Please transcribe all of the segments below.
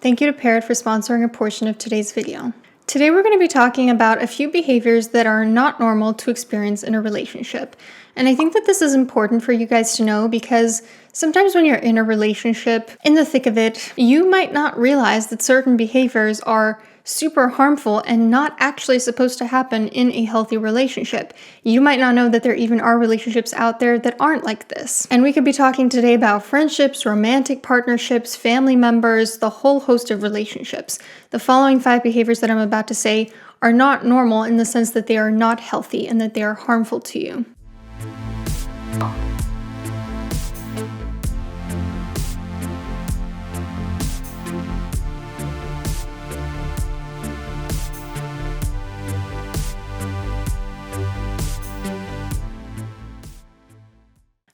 Thank you to Paired for sponsoring a portion of today's video. Today we're going to be talking about a few behaviors that are not normal to experience in a relationship. And I think that this is important for you guys to know because sometimes when you're in a relationship, in the thick of it, you might not realize that certain behaviors are super harmful and not actually supposed to happen in a healthy relationship. You might not know that there even are relationships out there that aren't like this. And we could be talking today about friendships, romantic partnerships, family members, the whole host of relationships. The following 5 behaviors that I'm about to say are not normal in the sense that they are not healthy and that they are harmful to you.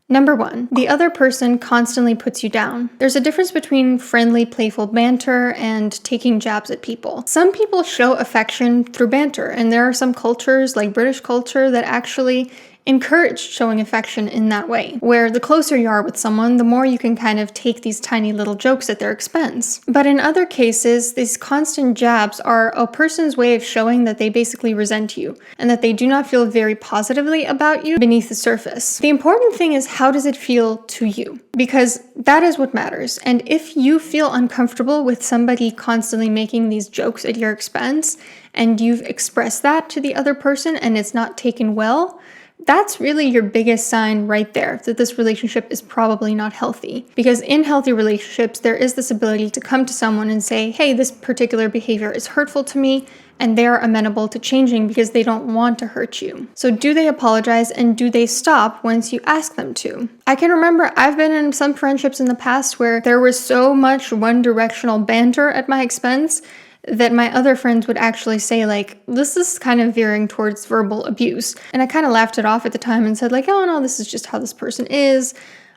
Number 1, the other person constantly puts you down. There's a difference between friendly, playful banter and taking jabs at people. Some people show affection through banter, and there are some cultures, like British culture, that actually encourage showing affection in that way, where the closer you are with someone, the more you can kind of take these tiny little jokes at their expense. But in other cases, these constant jabs are a person's way of showing that they basically resent you and that they do not feel very positively about you beneath the surface. The important thing is, how does it feel to you? Because that is what matters. And if you feel uncomfortable with somebody constantly making these jokes at your expense, and you've expressed that to the other person and it's not taken well, that's really your biggest sign right there that this relationship is probably not healthy. Because in healthy relationships, there is this ability to come to someone and say, hey, this particular behavior is hurtful to me, and they're amenable to changing because they don't want to hurt you. So do they apologize, and do they stop once you ask them to? I can remember I've been in some friendships in the past where there was so much one-directional banter at my expense that my other friends would actually say, like, this is kind of veering towards verbal abuse. And I kind of laughed it off at the time and said, like, oh no, this is just how this person is.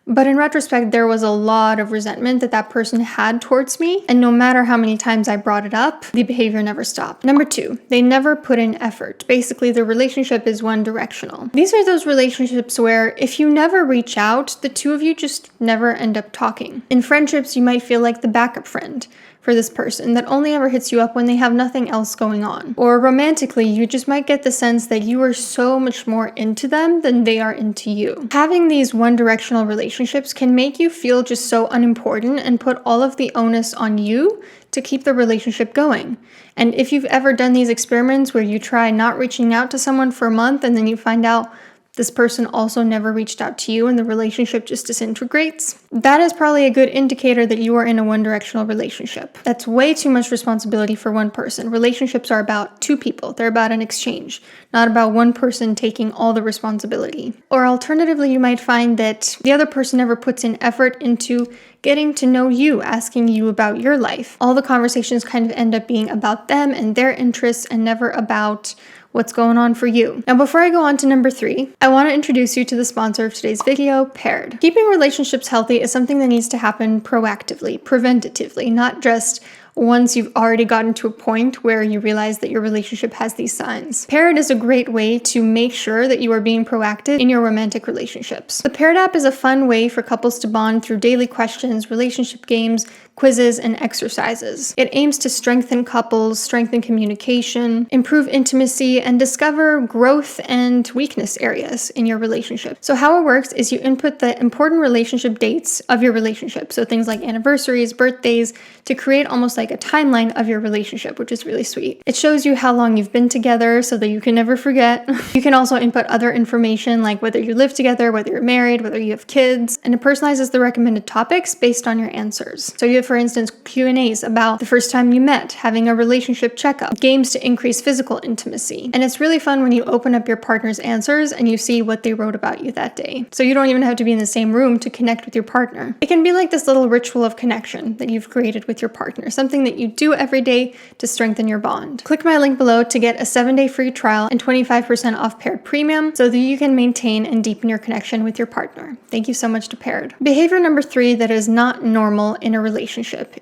But in retrospect, there was a lot of resentment that that person had towards me. And no matter how many times I brought it up, the behavior never stopped. Number 2, they never put in effort. Basically, the relationship is one directional. These are those relationships where if you never reach out, the two of you just never end up talking. In friendships, you might feel like the backup friend for this person that only ever hits you up when they have nothing else going on. Or romantically, you just might get the sense that you are so much more into them than they are into you. Having these one-directional relationships can make you feel just so unimportant and put all of the onus on you to keep the relationship going. And if you've ever done these experiments where you try not reaching out to someone for a month and then you find out this person also never reached out to you and the relationship just disintegrates, that is probably a good indicator that you are in a one-directional relationship. That's way too much responsibility for one person. Relationships are about 2 people. They're about an exchange, not about one person taking all the responsibility. Or alternatively, you might find that the other person never puts in effort into getting to know you, asking you about your life. All the conversations kind of end up being about them and their interests and never about what's going on for you. Now, before I go on to number 3, I want to introduce you to the sponsor of today's video, Paired. Keeping relationships healthy is something that needs to happen proactively, preventatively, not just once you've already gotten to a point where you realize that your relationship has these signs. Paired is a great way to make sure that you are being proactive in your romantic relationships. The Paired app is a fun way for couples to bond through daily questions, relationship games, quizzes, and exercises. It aims to strengthen couples, strengthen communication, improve intimacy, and discover growth and weakness areas in your relationship. So how it works is you input the important relationship dates of your relationship, so things like anniversaries, birthdays, to create almost like a timeline of your relationship, which is really sweet. It shows you how long you've been together so that you can never forget. You can also input other information like whether you live together, whether you're married, whether you have kids, and it personalizes the recommended topics based on your answers. So you have, for instance, Q&As about the first time you met, having a relationship checkup, games to increase physical intimacy. And it's really fun when you open up your partner's answers and you see what they wrote about you that day. So you don't even have to be in the same room to connect with your partner. It can be like this little ritual of connection that you've created with your partner, something that you do every day to strengthen your bond. Click my link below to get a 7-day free trial and 25% off Paired Premium so that you can maintain and deepen your connection with your partner. Thank you so much to Paired. Behavior number 3 that is not normal in a relationship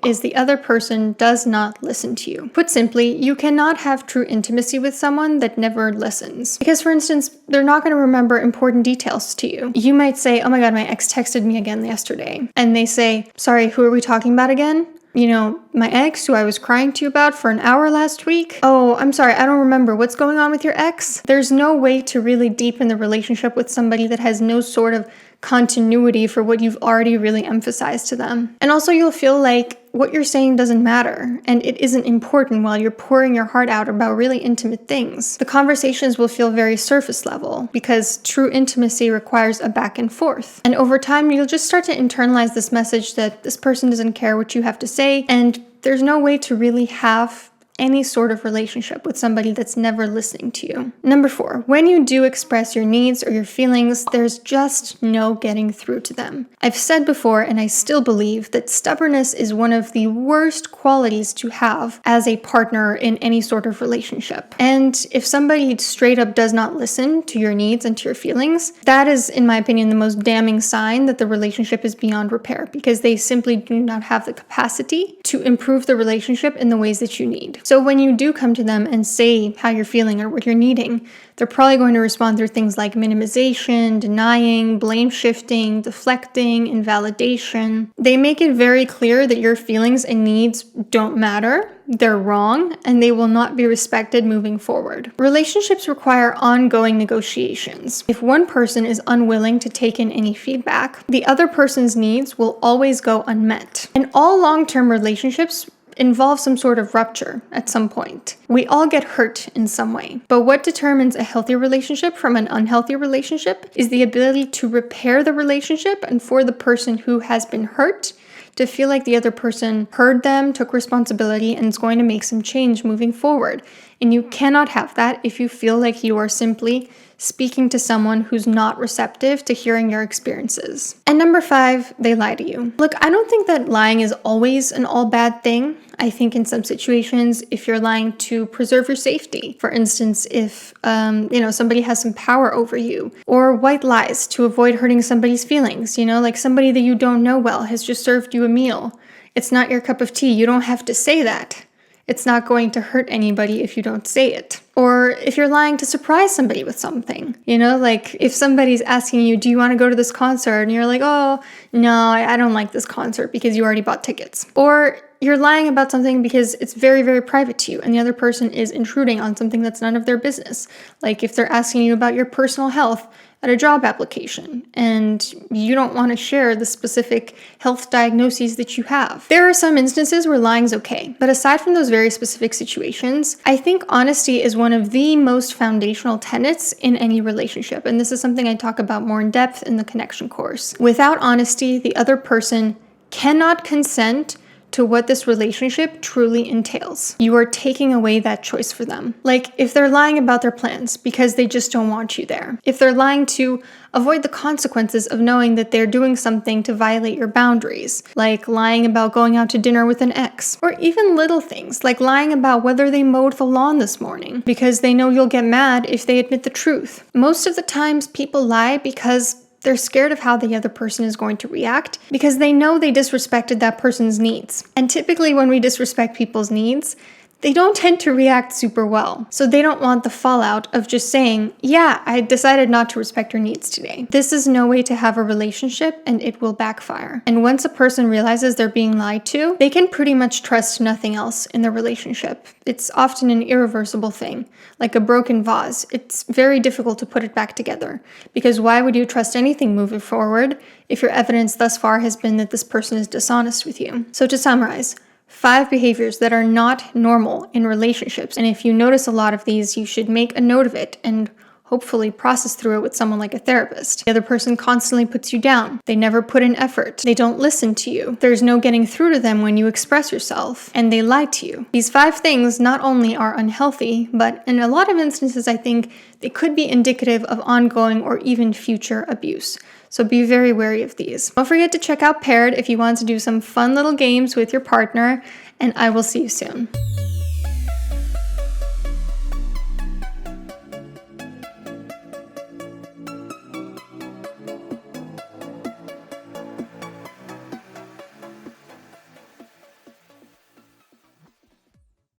is the other person does not listen to you. Put simply, you cannot have true intimacy with someone that never listens. Because, for instance, they're not going to remember important details to you. You might say, oh my god, my ex texted me again yesterday. And they say, sorry, who are we talking about again? My ex who I was crying to you about for an hour last week. Oh, I'm sorry, I don't remember. What's going on with your ex? There's no way to really deepen the relationship with somebody that has no sort of continuity for what you've already really emphasized to them. And also you'll feel like what you're saying doesn't matter and it isn't important while you're pouring your heart out about really intimate things. The conversations will feel very surface level because true intimacy requires a back and forth. And over time, you'll just start to internalize this message that this person doesn't care what you have to say, and there's no way to really have any sort of relationship with somebody that's never listening to you. Number 4, when you do express your needs or your feelings, there's just no getting through to them. I've said before, and I still believe, that stubbornness is one of the worst qualities to have as a partner in any sort of relationship. And if somebody straight up does not listen to your needs and to your feelings, that is, in my opinion, the most damning sign that the relationship is beyond repair, because they simply do not have the capacity to improve the relationship in the ways that you need. So when you do come to them and say how you're feeling or what you're needing, they're probably going to respond through things like minimization, denying, blame shifting, deflecting, invalidation. They make it very clear that your feelings and needs don't matter, they're wrong, and they will not be respected moving forward. Relationships require ongoing negotiations. If one person is unwilling to take in any feedback, the other person's needs will always go unmet. And all long-term relationships involve some sort of rupture at some point. We all get hurt in some way. But what determines a healthy relationship from an unhealthy relationship is the ability to repair the relationship and for the person who has been hurt to feel like the other person heard them, took responsibility, and is going to make some change moving forward. And you cannot have that if you feel like you are simply speaking to someone who's not receptive to hearing your experiences. And number 5, they lie to you. Look, I don't think that lying is always an all bad thing. I think in some situations, if you're lying to preserve your safety, for instance, if somebody has some power over you, or white lies to avoid hurting somebody's feelings, like somebody that you don't know well has just served you a meal. It's not your cup of tea. You don't have to say that. It's not going to hurt anybody if you don't say it. Or if you're lying to surprise somebody with something, like if somebody's asking you, do you want to go to this concert? And you're like, oh, no, I don't like this concert because you already bought tickets. Or you're lying about something because it's very, very private to you and the other person is intruding on something that's none of their business. Like if they're asking you about your personal health at a job application and you don't want to share the specific health diagnoses that you have. There are some instances where lying is okay, but aside from those very specific situations, I think honesty is one of the most foundational tenets in any relationship, and this is something I talk about more in depth in the connection course. Without honesty, the other person cannot consent to what this relationship truly entails. You are taking away that choice for them. Like if they're lying about their plans because they just don't want you there. If they're lying to avoid the consequences of knowing that they're doing something to violate your boundaries, like lying about going out to dinner with an ex, or even little things like lying about whether they mowed the lawn this morning because they know you'll get mad if they admit the truth. Most of the times people lie because they're scared of how the other person is going to react because they know they disrespected that person's needs. And typically when we disrespect people's needs, they don't tend to react super well. So they don't want the fallout of just saying, yeah, I decided not to respect your needs today. This is no way to have a relationship and it will backfire. And once a person realizes they're being lied to, they can pretty much trust nothing else in the relationship. It's often an irreversible thing, like a broken vase. It's very difficult to put it back together because why would you trust anything moving forward if your evidence thus far has been that this person is dishonest with you? So to summarize, 5 behaviors that are not normal in relationships. And if you notice a lot of these, you should make a note of it and hopefully process through it with someone like a therapist. The other person constantly puts you down. They never put in effort. They don't listen to you. There's no getting through to them when you express yourself. And they lie to you. These 5 things not only are unhealthy, but in a lot of instances, I think they could be indicative of ongoing or even future abuse. So be very wary of these. Don't forget to check out Paired if you want to do some fun little games with your partner, and I will see you soon.